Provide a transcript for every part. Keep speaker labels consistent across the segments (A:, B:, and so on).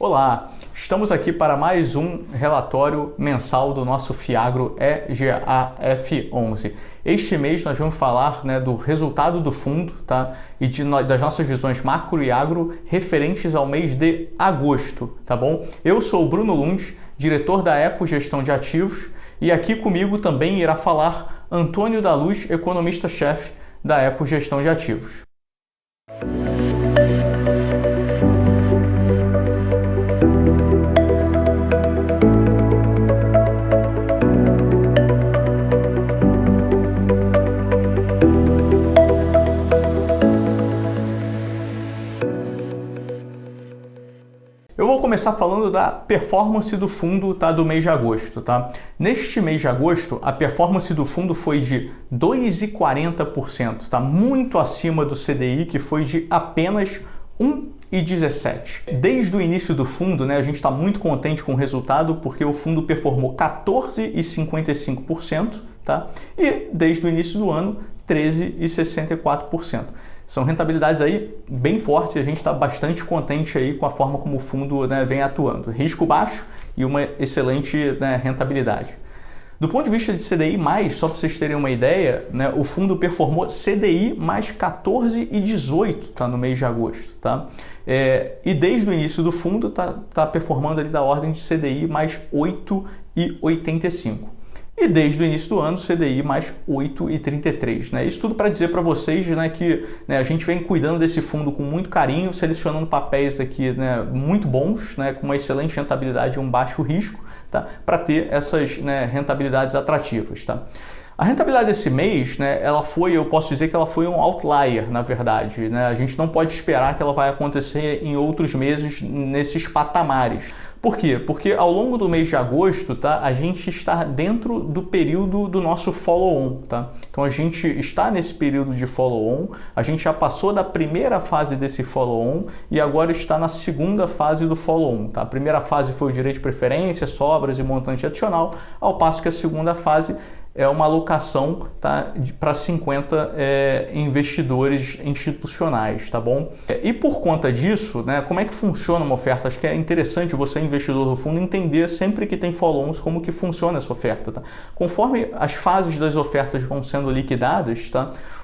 A: Olá, estamos aqui para mais um relatório mensal do nosso Fiagro EGAF11. Este mês nós vamos falar do resultado do fundo, tá? E das nossas visões macro e agro referentes ao mês de agosto, tá bom? Eu sou o Bruno Lund, diretor da Eco Gestão de Ativos, e aqui comigo também irá falar Antônio da Luz, economista-chefe da Eco Gestão de Ativos. Eu vou começar falando da performance do fundo do mês de agosto. Tá? Neste mês de agosto, a performance do fundo foi de 2,40%, tá? Muito acima do CDI, que foi de apenas 1,17%. Desde o início do fundo, a gente está muito contente com o resultado, porque o fundo performou 14,55%, tá? E desde o início do ano, 13,64%. São rentabilidades aí bem fortes e a gente está bastante contente aí com a forma como o fundo vem atuando. Risco baixo e uma excelente rentabilidade. Do ponto de vista de CDI+, só para vocês terem uma ideia, o fundo performou CDI mais 14,18 no mês de agosto. Tá? E desde o início do fundo está performando ali da ordem de CDI mais 8,85. E desde o início do ano, CDI mais 8,33. Isso tudo para dizer para vocês que a gente vem cuidando desse fundo com muito carinho, selecionando papéis aqui muito bons, com uma excelente rentabilidade e um baixo risco, tá? Para ter essas rentabilidades atrativas. Tá? A rentabilidade desse mês, eu posso dizer que ela foi um outlier, na verdade. A gente não pode esperar que ela vai acontecer em outros meses nesses patamares. Por quê? Porque ao longo do mês de agosto, a gente está dentro do período do nosso follow-on. Tá? Então a gente está nesse período de follow-on, a gente já passou da primeira fase desse follow-on e agora está na segunda fase do follow-on. Tá? A primeira fase foi o direito de preferência, sobras e montante adicional, ao passo que a segunda fase é uma alocação para 50 investidores institucionais, tá bom? E por conta disso, como é que funciona uma oferta? Acho que é interessante você, investidor do fundo, entender sempre que tem follow-ons como que funciona essa oferta. Tá? Conforme as fases das ofertas vão sendo liquidadas,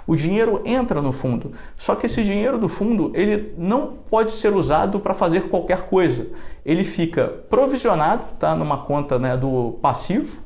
A: o dinheiro entra no fundo. Só que esse dinheiro do fundo ele não pode ser usado para fazer qualquer coisa. Ele fica provisionado numa conta do passivo,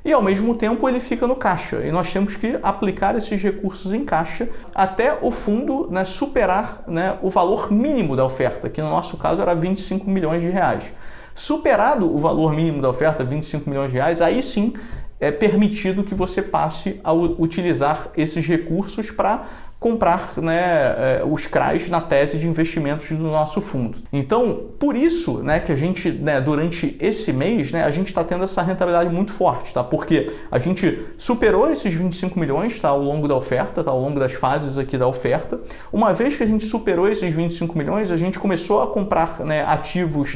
A: e ao mesmo tempo ele fica no caixa. E nós temos que aplicar esses recursos em caixa até o fundo superar o valor mínimo da oferta, que no nosso caso era 25 milhões de reais. Superado o valor mínimo da oferta, 25 milhões de reais, aí sim é permitido que você passe a utilizar esses recursos para comprar os CRAs na tese de investimentos do nosso fundo. Então, por isso que a gente, durante esse mês, a gente está tendo essa rentabilidade muito forte, tá? Porque a gente superou esses 25 milhões ao longo da oferta, ao longo das fases aqui da oferta. Uma vez que a gente superou esses 25 milhões, a gente começou a comprar ativos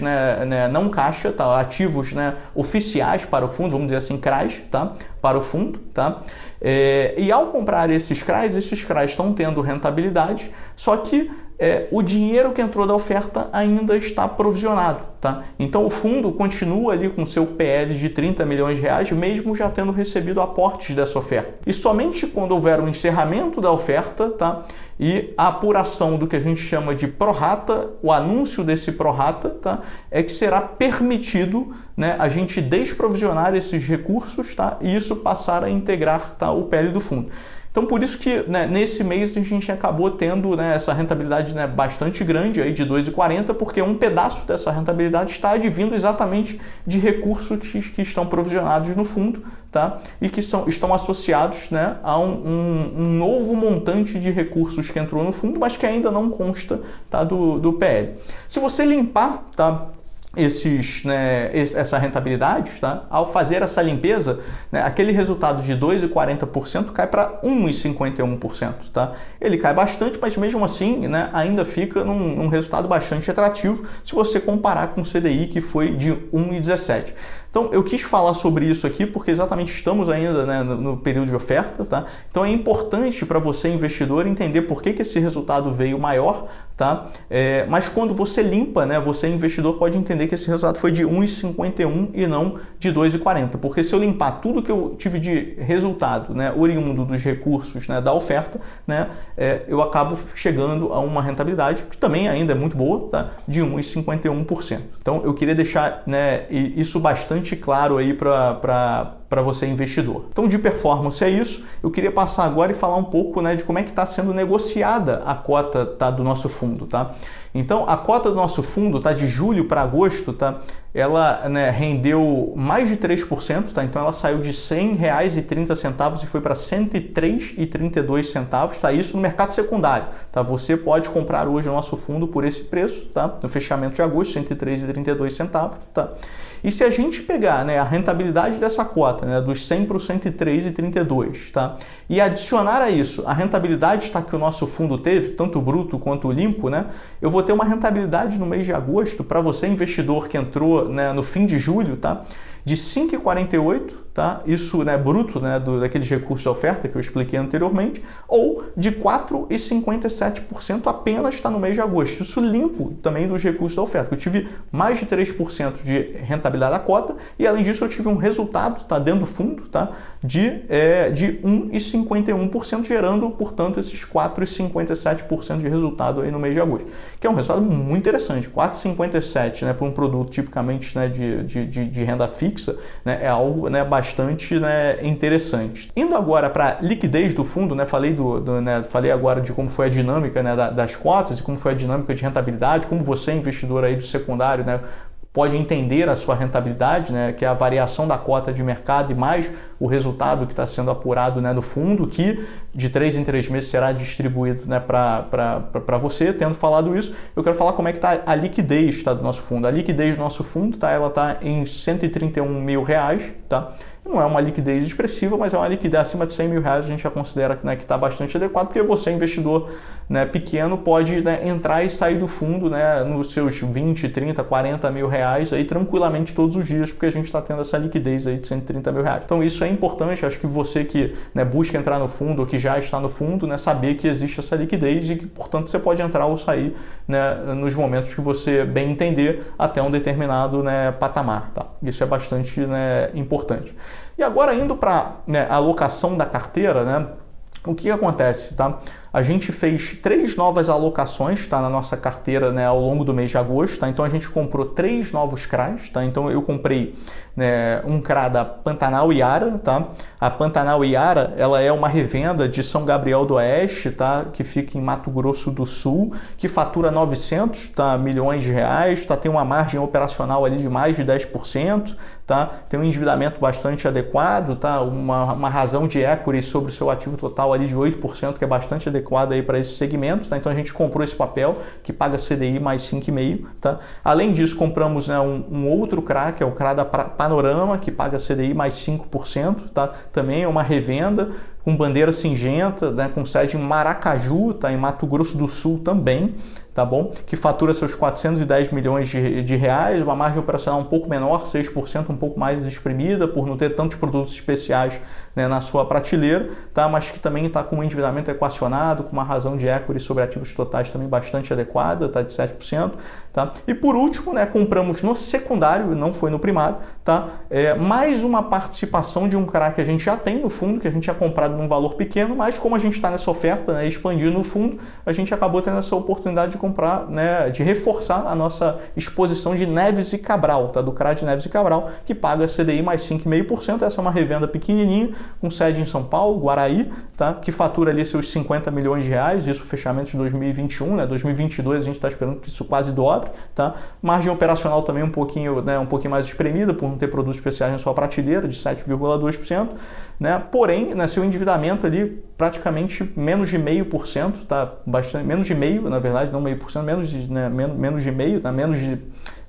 A: não caixa, ativos oficiais para o fundo, vamos dizer assim, CRAs, para o fundo. Tá? E ao comprar esses CRAs estão tendo rentabilidade, só que o dinheiro que entrou da oferta ainda está provisionado. Tá? Então o fundo continua ali com seu PL de 30 milhões de reais, mesmo já tendo recebido aportes dessa oferta. E somente quando houver o encerramento da oferta e a apuração do que a gente chama de prorata, o anúncio desse prorata, é que será permitido a gente desprovisionar esses recursos e isso passar a integrar o PL do fundo. Então, por isso que nesse mês a gente acabou tendo essa rentabilidade bastante grande, aí de 2,40, porque um pedaço dessa rentabilidade está advindo exatamente de recursos que estão provisionados no fundo, e que estão associados a um novo montante de recursos que entrou no fundo, mas que ainda não consta do PL. Se você limpar essa rentabilidade, ao fazer essa limpeza, aquele resultado de 2,40% cai para 1,51%. Ele cai bastante, mas mesmo assim ainda fica num resultado bastante atrativo se você comparar com o CDI, que foi de 1,17%. Então, eu quis falar sobre isso aqui porque exatamente estamos ainda, né, no período de oferta, tá? Então, é importante para você, investidor, entender por que esse resultado veio maior, tá? Mas quando você limpa, né, você, investidor, pode entender que esse resultado foi de 1,51 e não de 2,40, porque se eu limpar tudo que eu tive de resultado, né, oriundo dos recursos, né, da oferta, né, eu acabo chegando a uma rentabilidade que também ainda é muito boa, tá? De 1,51%. Então, eu queria deixar, né, isso bastante claro aí para você, investidor. Então, de performance é isso. Eu queria passar agora e falar um pouco, né, de como é que está sendo negociada a cota, tá, do nosso fundo, tá? Então, a cota do nosso fundo, tá, de julho para agosto, tá, ela, né, rendeu mais de 3%, tá? Então, ela saiu de R$ 100,30 e foi para R$ 103,32, tá? Isso no mercado secundário, tá? Você pode comprar hoje o nosso fundo por esse preço, tá? No fechamento de agosto, R$ 103,32, tá? E se a gente pegar, né, a rentabilidade dessa cota, né, dos 100 para o 103,32, tá? E adicionar a isso a rentabilidade, tá, que o nosso fundo teve, tanto bruto quanto limpo, né? Eu vou ter uma rentabilidade no mês de agosto para você, investidor que entrou, né, no fim de julho, tá? De 5,48, tá? Isso, né, bruto, né, daqueles recursos de oferta que eu expliquei anteriormente, ou de 4,57% apenas está no mês de agosto. Isso limpo também dos recursos da oferta. Eu tive mais de 3% de rentabilidade da cota e, além disso, eu tive um resultado, tá, dentro do fundo, tá, de 1,51%, gerando, portanto, esses 4,57% de resultado aí no mês de agosto, que é um resultado muito interessante. 4,57%, né, para um produto tipicamente, né, de renda fixa, né, é algo, né, bastante, né, interessante. Indo agora para a liquidez do fundo, né, falei agora de como foi a dinâmica, né, das cotas e como foi a dinâmica de rentabilidade, como você, investidor aí do secundário, né, pode entender a sua rentabilidade, né, que é a variação da cota de mercado e mais o resultado que está sendo apurado, né, no fundo, que de 3 em 3 meses será distribuído, né, para você. Tendo falado isso, eu quero falar como é que está a liquidez, tá, do nosso fundo. A liquidez do nosso fundo, tá, ela está em R$ 131 mil, tá? Não é uma liquidez expressiva, mas é uma liquidez acima de R$ 100 mil, a gente já considera, né, que está bastante adequado, porque você, investidor, né, pequeno, pode, né, entrar e sair do fundo, né, nos seus 20, 30, 40 mil reais aí, tranquilamente todos os dias, porque a gente está tendo essa liquidez aí de 130 mil reais. Então isso é importante, acho que você que, né, busca entrar no fundo ou que já está no fundo, né, saber que existe essa liquidez e que, portanto, você pode entrar ou sair, né, nos momentos que você bem entender até um determinado, né, patamar, tá? Isso é bastante, né, importante. E agora, indo para, né, a alocação da carteira, né, o que acontece, tá? A gente fez 3 novas alocações, tá, na nossa carteira, né, ao longo do mês de agosto, tá? Então a gente comprou 3 novos CRAs, tá? Então eu comprei, né, um CRA da Pantanal Iara, tá? A Pantanal Iara, ela é uma revenda de São Gabriel do Oeste, tá? Que fica em Mato Grosso do Sul, que fatura 900, tá, milhões de reais, tá? Tem uma margem operacional ali de mais de 10%, tá? Tem um endividamento bastante adequado, tá? Uma razão de equity sobre o seu ativo total ali de 8%, que é bastante adequado aí para esse segmento, tá? Então a gente comprou esse papel que paga CDI mais 5,5, tá? Além disso, compramos, né, um outro CRA, que é o CRA da Panorama, que paga CDI mais 5%, tá? Também é uma revenda com bandeira cinzenta, né, com sede em Maracaju, tá, em Mato Grosso do Sul também, tá bom? Que fatura seus 410 milhões de reais, uma margem operacional um pouco menor, 6%, um pouco mais exprimida, por não ter tantos produtos especiais, né, na sua prateleira, tá? Mas que também está com um endividamento equacionado, com uma razão de equity sobre ativos totais também bastante adequada, tá, de 7%, tá? E por último, né, compramos no secundário, não foi no primário, tá? Mais uma participação de um CRA que a gente já tem no fundo, que a gente tinha comprado num valor pequeno, mas como a gente está nessa oferta, né, expandindo o fundo, a gente acabou tendo essa oportunidade de comprar, né, de reforçar a nossa exposição de Neves e Cabral, tá, do CRA de Neves e Cabral, que paga CDI mais 5,5%. Essa é uma revenda pequenininha, com sede em São Paulo, Guaraí, tá, que fatura ali seus 50 milhões de reais, isso fechamento de 2021, né, 2022 a gente está esperando que isso quase dobre, tá, margem operacional também um pouquinho, né, um pouquinho mais espremida, por não ter produtos especiais na sua prateleira, de 7,2%, né, porém, né, seu endividamento ali praticamente menos de 0,5%, tá, bastante, menos de meio, na verdade, não 0,5%, menos de meio, tá, menos de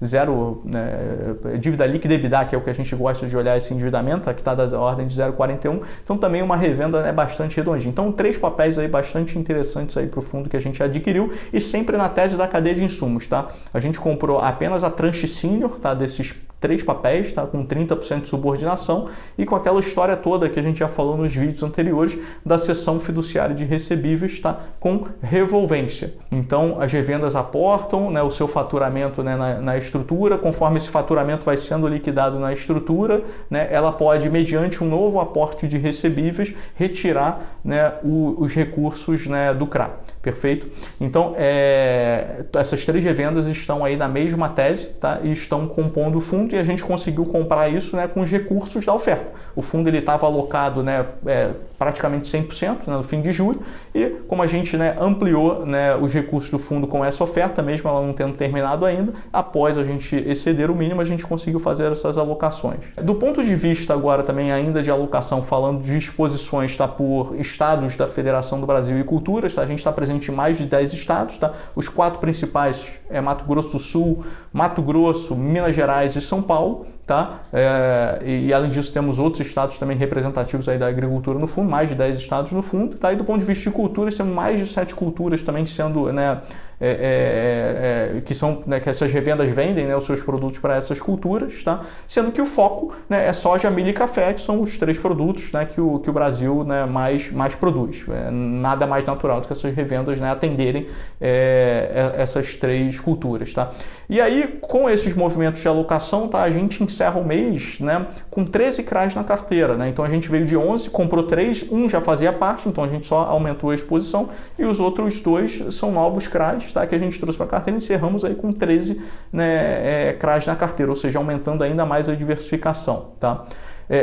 A: zero, né, dívida líquida EBITDA, que é o que a gente gosta de olhar esse endividamento, que está da ordem de 0,41, então também uma revenda, né, bastante redondinha. Então 3 papéis aí bastante interessantes aí para o fundo que a gente adquiriu e sempre na tese da cadeia de insumos, tá? A gente comprou apenas a tranche senior, tá, desses 3 papéis, tá? Com 30% de subordinação e com aquela história toda que a gente já falou nos vídeos anteriores da cessão fiduciária de recebíveis, tá? Com revolvência. Então, as revendas aportam, né, o seu faturamento, né, na estrutura, conforme esse faturamento vai sendo liquidado na estrutura, né, ela pode, mediante um novo aporte de recebíveis, retirar, né, os recursos, né, do CRA. Perfeito? Então, essas 3 revendas estão aí na mesma tese, tá? E estão compondo o fundo, e a gente conseguiu comprar isso, né, com os recursos da oferta. O fundo estava alocado, né, praticamente 100%, né, no fim de julho, e como a gente, né, ampliou, né, os recursos do fundo com essa oferta, mesmo ela não tendo terminado ainda, após a gente exceder o mínimo, a gente conseguiu fazer essas alocações. Do ponto de vista agora também ainda de alocação, falando de exposições, tá, por estados da Federação do Brasil e Culturas, tá? A gente está presente em mais de 10 estados, tá? Os 4 principais é Mato Grosso do Sul, Mato Grosso, Minas Gerais e São Paulo, tá? E além disso temos outros estados também representativos aí da agricultura no fundo, mais de 10 estados no fundo, tá? E do ponto de vista de culturas, temos mais de 7 culturas também sendo, né, que são, né, que essas revendas vendem, né, os seus produtos para essas culturas, tá? Sendo que o foco, né, é soja, milho e café, que são os 3 produtos, né, que o Brasil, né, mais produz. Nada mais natural do que essas revendas, né, atenderem essas 3 culturas, tá? E aí, com esses movimentos de alocação, tá, a gente encerra o mês, né, com 13 CRAs na carteira, né? Então a gente veio de 11, comprou 3, um já fazia parte, então a gente só aumentou a exposição, e os outros 2 são novos CRAs, tá, que a gente trouxe para a carteira, e encerramos aí com 13, né, CRAs na carteira, ou seja, aumentando ainda mais a diversificação, tá?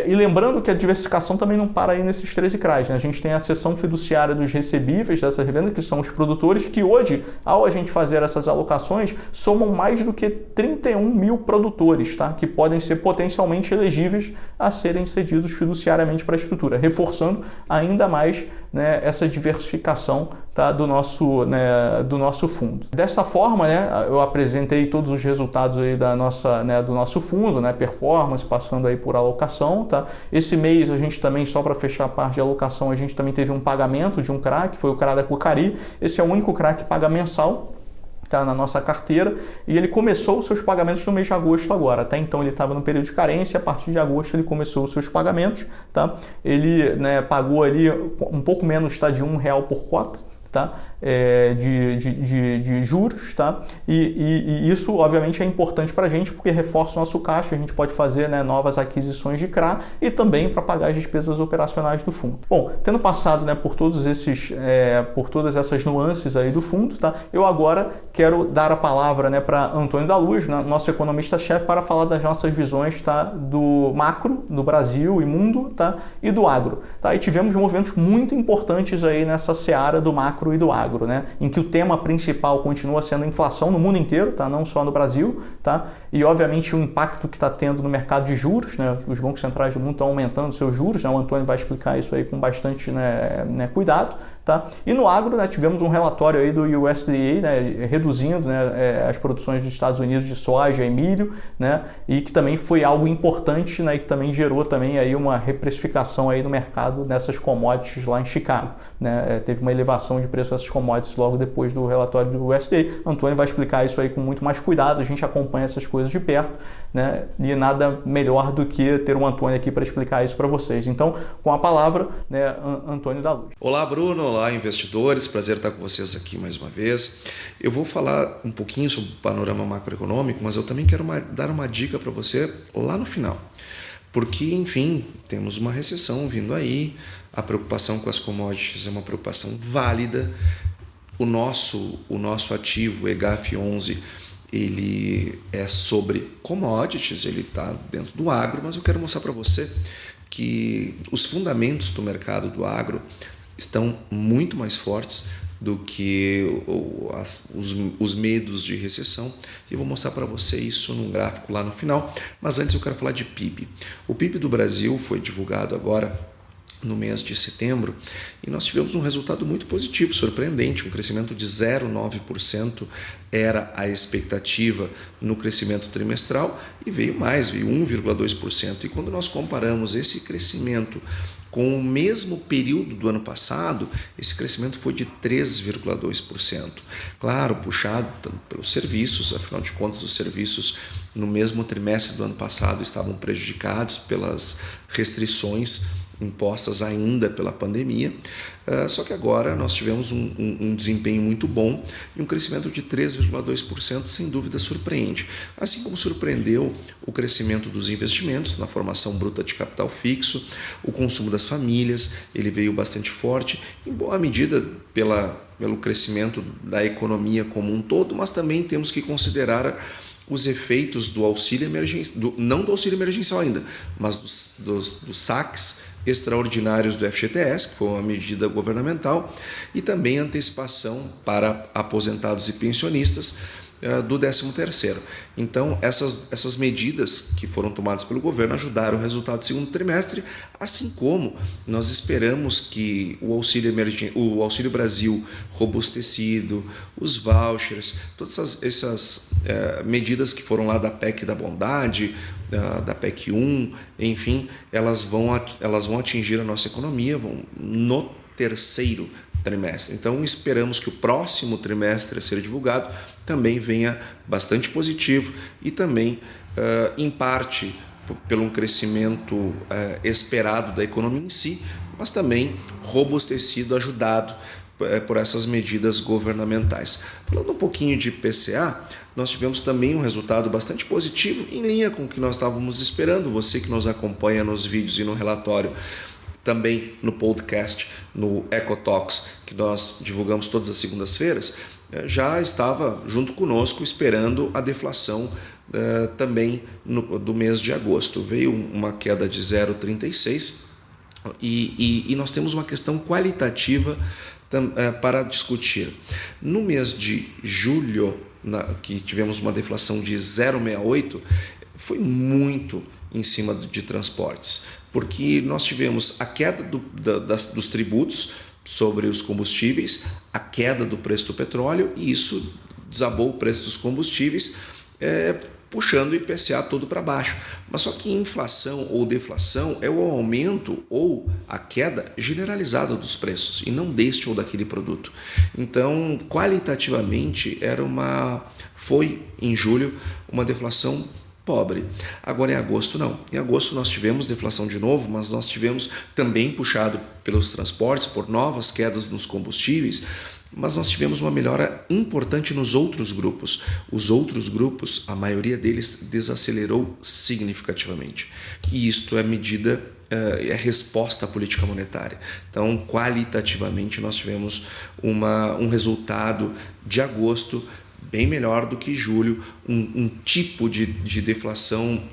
A: E lembrando que a diversificação também não para aí nesses 13 CRAs, né? A gente tem a seção fiduciária dos recebíveis dessa revenda, que são os produtores, que hoje, ao a gente fazer essas alocações, somam mais do que 31 mil produtores, tá? Que podem ser potencialmente elegíveis a serem cedidos fiduciariamente para a estrutura, reforçando ainda mais, né, essa diversificação, tá, do nosso fundo. Dessa forma, né, eu apresentei todos os resultados aí do nosso fundo, né, performance, passando aí por alocação, tá? Esse mês a gente também, só para fechar a parte de alocação, a gente também teve um pagamento de um CRA, que foi o CRA da Cucari. Esse é o único CRA que paga mensal, tá, na nossa carteira, e ele começou os seus pagamentos no mês de agosto agora. Até então ele estava no período de carência, a partir de agosto ele começou os seus pagamentos, tá? Ele, né, pagou ali um pouco menos, tá, de R$1 por cota, tá? De juros, tá? E isso obviamente é importante para a gente, porque reforça o nosso caixa, a gente pode fazer, né, novas aquisições de CRA e também para pagar as despesas operacionais do fundo. Bom, tendo passado, né, por todas essas nuances aí do fundo, tá? Eu agora quero dar a palavra, né, para Antônio da Luz, né, nosso economista-chefe, para falar das nossas visões, tá, do macro, do Brasil e mundo, tá, e do agro, tá? E tivemos movimentos muito importantes aí nessa seara do macro e do agro, né? Em que o tema principal continua sendo a inflação no mundo inteiro, tá? Não só no Brasil, tá? E obviamente o impacto que está tendo no mercado de juros, né? Os bancos centrais do mundo estão aumentando seus juros, né? O Antônio vai explicar isso aí com bastante, né, cuidado, tá? E no agro, né, tivemos um relatório aí do USDA, né, reduzindo, né, as produções dos Estados Unidos de soja e milho, né? E que também foi algo importante, né? E que também gerou também aí uma reprecificação aí no mercado dessas commodities lá em Chicago, né? Teve uma elevação de preço dessas commodities logo depois do relatório do USDA. Antônio vai explicar isso aí com muito mais cuidado, a gente acompanha essas coisas de perto, né? E nada melhor do que ter um Antônio aqui para explicar isso para vocês. Então, com a palavra, né, Antônio da Luz.
B: Olá, Bruno. Olá, investidores. Prazer estar com vocês aqui mais uma vez. Eu vou falar um pouquinho sobre o panorama macroeconômico, mas eu também quero dar uma dica para você lá no final. Porque, enfim, temos uma recessão vindo aí, a preocupação com as commodities é uma preocupação válida. O nosso ativo, o EGAF11, ele é sobre commodities, ele está dentro do agro, mas eu quero mostrar para você que os fundamentos do mercado do agro estão muito mais fortes do que os medos de recessão. E eu vou mostrar para você isso num gráfico lá no final. Mas antes eu quero falar de PIB. O PIB do Brasil foi divulgado agora no mês de setembro e nós tivemos um resultado muito positivo, surpreendente, um crescimento de 0,9% era a expectativa no crescimento trimestral e veio 1,2%. E quando nós comparamos esse crescimento com o mesmo período do ano passado, esse crescimento foi de 3,2%. Claro, puxado pelos serviços, afinal de contas os serviços no mesmo trimestre do ano passado estavam prejudicados pelas restrições impostas ainda pela pandemia, só que agora nós tivemos um desempenho muito bom e um crescimento de 3,2%, sem dúvida surpreende. Assim como surpreendeu o crescimento dos investimentos na formação bruta de capital fixo, o consumo das famílias, ele veio bastante forte, em boa medida pelo crescimento da economia como um todo, mas também temos que considerar os efeitos do auxílio emergencial, não do auxílio emergencial ainda, mas dos saques extraordinários do FGTS, que foi uma medida governamental, e também antecipação para aposentados e pensionistas do 13º. Então, essas medidas que foram tomadas pelo governo ajudaram o resultado do segundo trimestre, assim como nós esperamos que o Auxílio Brasil robustecido, os vouchers, todas essas medidas que foram lá da PEC da Bondade, da PEC 1, enfim, elas vão atingir a nossa economia no terceiro trimestre. Então, esperamos que o próximo trimestre a ser divulgado também venha bastante positivo e também, em parte, pelo um crescimento esperado da economia em si, mas também robustecido, ajudado por essas medidas governamentais. Falando um pouquinho de IPCA, nós tivemos também um resultado bastante positivo, em linha com o que nós estávamos esperando. Você que nos acompanha nos vídeos e no relatório, também no podcast, no EcoTalks, que nós divulgamos todas as segundas-feiras, já estava junto conosco esperando a deflação também do mês de agosto. Veio uma queda de 0,36 e nós temos uma questão qualitativa para discutir. No mês de julho, que tivemos uma deflação de 0,68, foi muito em cima de transportes, porque nós tivemos a queda dos tributos sobre os combustíveis, a queda do preço do petróleo, e isso desabou o preço dos combustíveis, puxando o IPCA todo para baixo. Mas só que inflação ou deflação é o aumento ou a queda generalizada dos preços, e não deste ou daquele produto. Então, qualitativamente, foi em julho uma deflação pobre. Agora em agosto não. Em agosto nós tivemos deflação de novo, mas nós tivemos também puxado pelos transportes, por novas quedas nos combustíveis, mas nós tivemos uma melhora importante nos outros grupos. Os outros grupos, a maioria deles desacelerou significativamente. E isto é medida, é resposta à política monetária. Então, qualitativamente, nós tivemos um resultado de agosto bem melhor do que julho, um tipo de deflação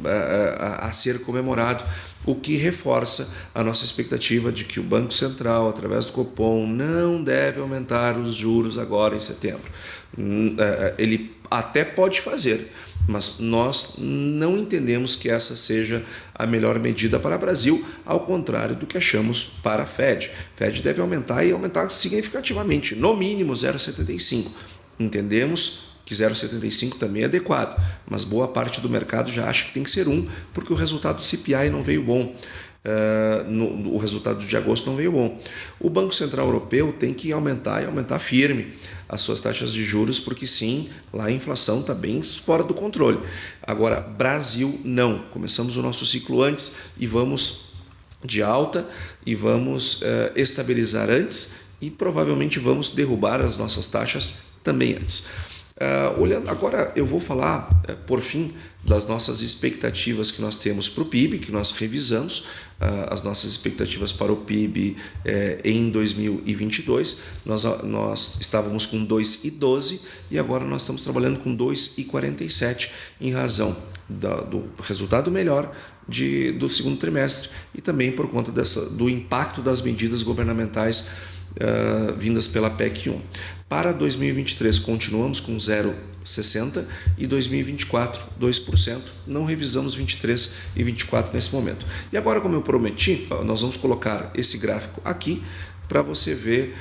B: a ser comemorado, o que reforça a nossa expectativa de que o Banco Central, através do Copom, não deve aumentar os juros agora em setembro. Ele até pode fazer, mas nós não entendemos que essa seja a melhor medida para o Brasil, ao contrário do que achamos para a Fed. A Fed deve aumentar e aumentar significativamente, no mínimo 0,75. Entendemos que 0,75 também é adequado, mas boa parte do mercado já acha que tem que ser 1, porque o resultado do CPI não veio bom. O resultado de agosto não veio bom. O Banco Central Europeu tem que aumentar e aumentar firme as suas taxas de juros, porque sim, lá a inflação está bem fora do controle. Agora, Brasil não. Começamos o nosso ciclo antes e vamos de alta e vamos estabilizar antes e provavelmente vamos derrubar as nossas taxas também antes. Olhando agora, eu vou falar, por fim, das nossas expectativas que nós temos para o PIB, que nós revisamos as nossas expectativas para o PIB em 2022. Nós estávamos com 2,12 e agora nós estamos trabalhando com 2,47 em razão do resultado melhor do segundo trimestre e também por conta do impacto das medidas governamentais vindas pela PEC 1. Para 2023 continuamos com 0,60 e 2024 2%, não revisamos 23 e 24 nesse momento. E agora, como eu prometi, nós vamos colocar esse gráfico aqui para você ver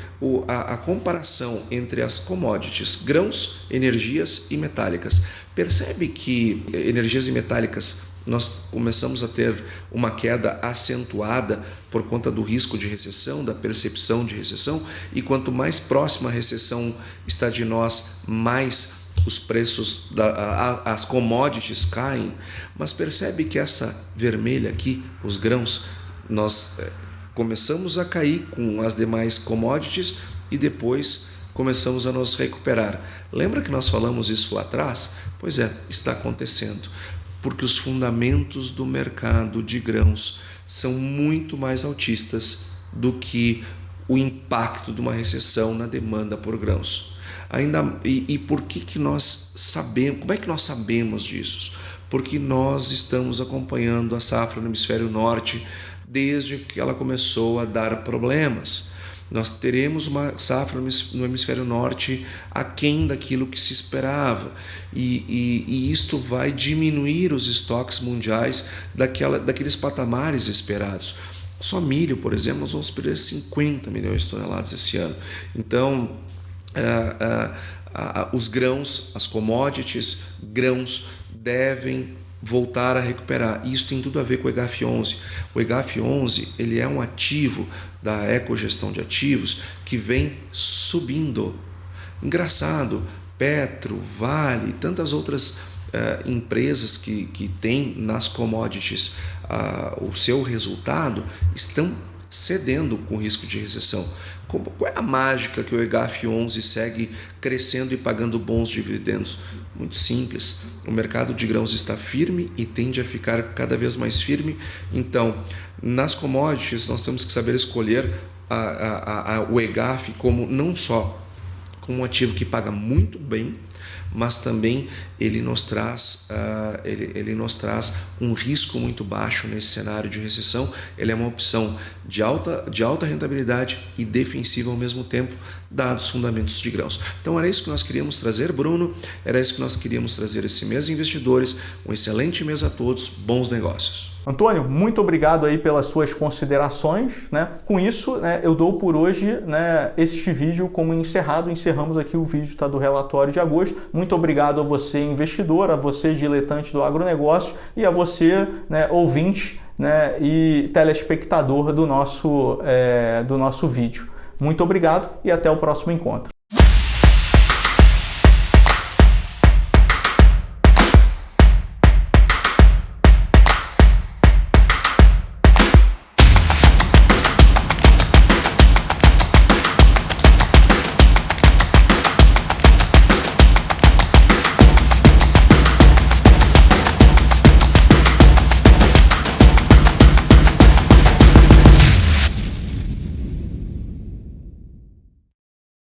B: a comparação entre as commodities, grãos, energias e metálicas. Percebe que energias e metálicas nós começamos a ter uma queda acentuada por conta do risco de recessão, da percepção de recessão, e quanto mais próxima a recessão está de nós, mais os preços, as commodities caem, mas percebe que essa vermelha aqui, os grãos, nós começamos a cair com as demais commodities e depois começamos a nos recuperar. Lembra que nós falamos isso lá atrás? Pois é, está acontecendo, porque os fundamentos do mercado de grãos são muito mais altistas do que o impacto de uma recessão na demanda por grãos. E por que nós sabemos? Como é que nós sabemos disso? Porque nós estamos acompanhando a safra no hemisfério norte desde que ela começou a dar problemas. Nós teremos uma safra no hemisfério norte aquém daquilo que se esperava, e isto vai diminuir os estoques mundiais daqueles patamares esperados. Só milho, por exemplo, nós vamos perder 50 milhões de toneladas esse ano. Então, os grãos, as commodities, grãos devem voltar a recuperar. Isso tem tudo a ver com o EGaF11. O EGaF11 ele é um ativo da ecogestão de ativos que vem subindo. Engraçado, Petro, Vale, tantas outras empresas que têm nas commodities o seu resultado estão cedendo com risco de recessão. Qual é a mágica que o EGaF11 segue crescendo e pagando bons dividendos? Muito simples. O mercado de grãos está firme e tende a ficar cada vez mais firme. Então, nas commodities, nós temos que saber escolher o EGaF como não só como um ativo que paga muito bem, mas também ele nos traz um risco muito baixo nesse cenário de recessão. Ele é uma opção de alta rentabilidade e defensiva ao mesmo tempo, dados os fundamentos de grãos. Então era isso que nós queríamos trazer, Bruno, era isso que nós queríamos trazer esse mês, investidores. Um excelente mês a todos, bons negócios.
A: Antônio, muito obrigado aí pelas suas considerações, né? Com isso, né, eu dou por hoje, né, este vídeo como encerrado. Encerramos aqui o vídeo do relatório de agosto. Muito obrigado a você, investidor, a você, diletante do agronegócio, e a você, né, ouvinte, né, e telespectador do nosso vídeo. Muito obrigado e até o próximo encontro.